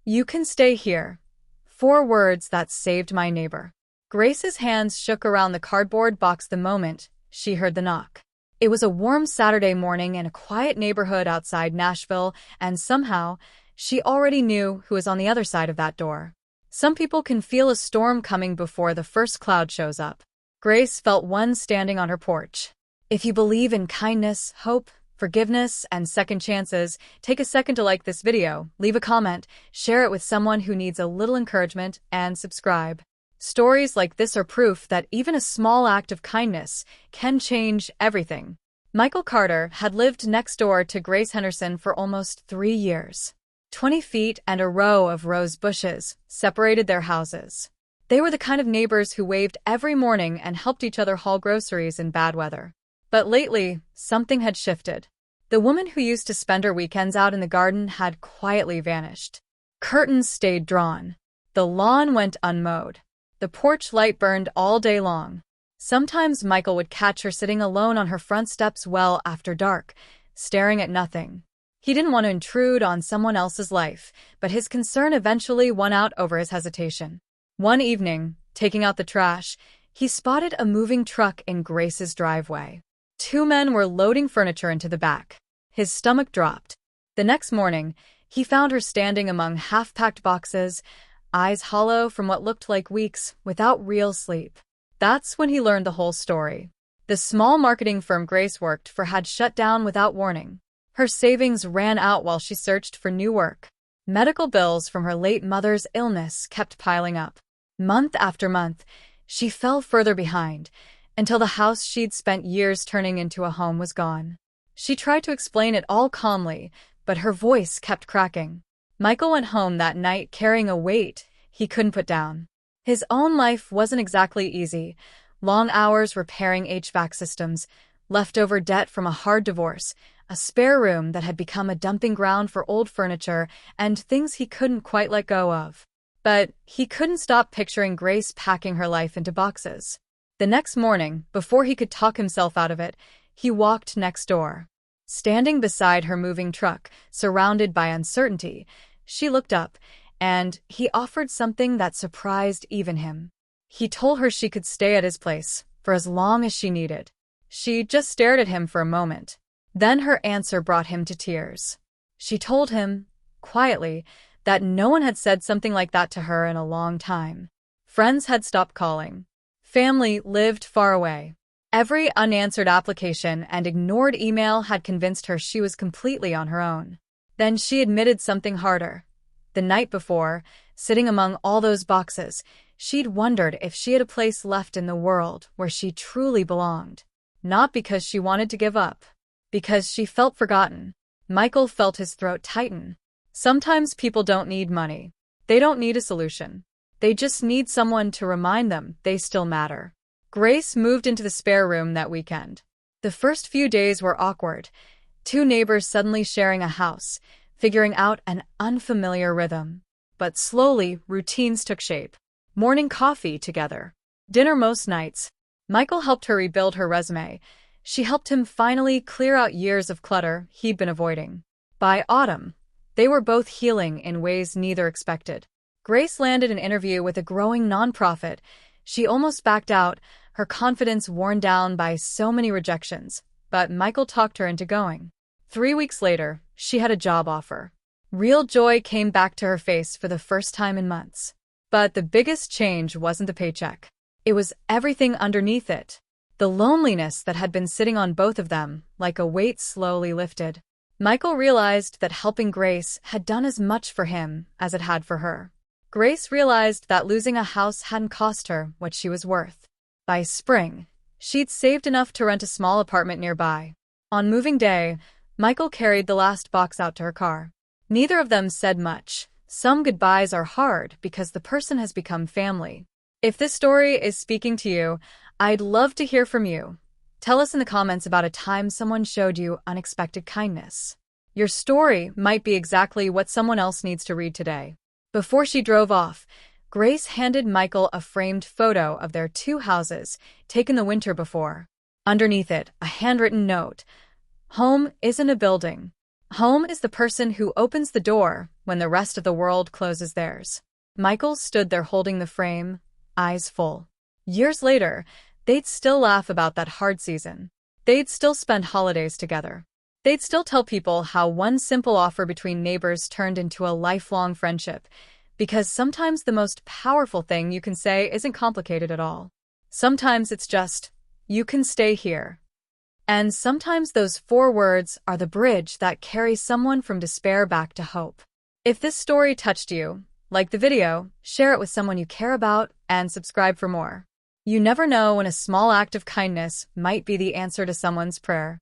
You can stay here. 4 words that saved my neighbor. Grace's hands shook around the cardboard box the moment she heard the knock. It was a warm Saturday morning in a quiet neighborhood outside Nashville, and somehow, she already knew who was on the other side of that door. Some people can feel a storm coming before the first cloud shows up. Grace felt one standing on her porch. If you believe in kindness, hope, forgiveness, and second chances, take a second to like this video, leave a comment, share it with someone who needs a little encouragement, and subscribe. Stories like this are proof that even a small act of kindness can change everything. Michael Carter had lived next door to Grace Henderson for almost 3 years. 20 feet and a row of rose bushes separated their houses. They were the kind of neighbors who waved every morning and helped each other haul groceries in bad weather. But lately, something had shifted. The woman who used to spend her weekends out in the garden had quietly vanished. Curtains stayed drawn. The lawn went unmowed. The porch light burned all day long. Sometimes Michael would catch her sitting alone on her front steps well after dark, staring at nothing. He didn't want to intrude on someone else's life, but his concern eventually won out over his hesitation. One evening, taking out the trash, he spotted a moving truck in Grace's driveway. 2 men were loading furniture into the back. His stomach dropped. The next morning, he found her standing among half-packed boxes, eyes hollow from what looked like weeks without real sleep. That's when he learned the whole story. The small marketing firm Grace worked for had shut down without warning. Her savings ran out while she searched for new work. Medical bills from her late mother's illness kept piling up. Month after month, she fell further behind, until the house she'd spent years turning into a home was gone. She tried to explain it all calmly, but her voice kept cracking. Michael went home that night carrying a weight he couldn't put down. His own life wasn't exactly easy. Long hours repairing HVAC systems, leftover debt from a hard divorce, a spare room that had become a dumping ground for old furniture, and things he couldn't quite let go of. But he couldn't stop picturing Grace packing her life into boxes. The next morning, before he could talk himself out of it, he walked next door. Standing beside her moving truck, surrounded by uncertainty, she looked up, and he offered something that surprised even him. He told her she could stay at his place for as long as she needed. She just stared at him for a moment. Then her answer brought him to tears. She told him, quietly, that no one had said something like that to her in a long time. Friends had stopped calling. Family lived far away. Every unanswered application and ignored email had convinced her she was completely on her own. Then she admitted something harder. The night before, sitting among all those boxes, she'd wondered if she had a place left in the world where she truly belonged. Not because she wanted to give up, because she felt forgotten. Michael felt his throat tighten. Sometimes people don't need money. They don't need a solution. They just need someone to remind them they still matter. Grace moved into the spare room that weekend. The first few days were awkward. 2 neighbors suddenly sharing a house, figuring out an unfamiliar rhythm. But slowly, routines took shape. Morning coffee together. Dinner most nights. Michael helped her rebuild her resume. She helped him finally clear out years of clutter he'd been avoiding. By autumn, they were both healing in ways neither expected. Grace landed an interview with a growing nonprofit. She almost backed out, her confidence worn down by so many rejections, but Michael talked her into going. 3 weeks later, she had a job offer. Real joy came back to her face for the first time in months. But the biggest change wasn't the paycheck. It was everything underneath it. The loneliness that had been sitting on both of them, like a weight, slowly lifted. Michael realized that helping Grace had done as much for him as it had for her. Grace realized that losing a house hadn't cost her what she was worth. By spring, she'd saved enough to rent a small apartment nearby. On moving day, Michael carried the last box out to her car. Neither of them said much. Some goodbyes are hard because the person has become family. If this story is speaking to you, I'd love to hear from you. Tell us in the comments about a time someone showed you unexpected kindness. Your story might be exactly what someone else needs to read today. Before she drove off, Grace handed Michael a framed photo of their 2 houses, taken the winter before. Underneath it, a handwritten note. Home isn't a building. Home is the person who opens the door when the rest of the world closes theirs. Michael stood there holding the frame, eyes full. Years later, they'd still laugh about that hard season. They'd still spend holidays together. They'd still tell people how one simple offer between neighbors turned into a lifelong friendship, because sometimes the most powerful thing you can say isn't complicated at all. Sometimes it's just, "You can stay here." And sometimes those 4 words are the bridge that carries someone from despair back to hope. If this story touched you, like the video, share it with someone you care about, and subscribe for more. You never know when a small act of kindness might be the answer to someone's prayer.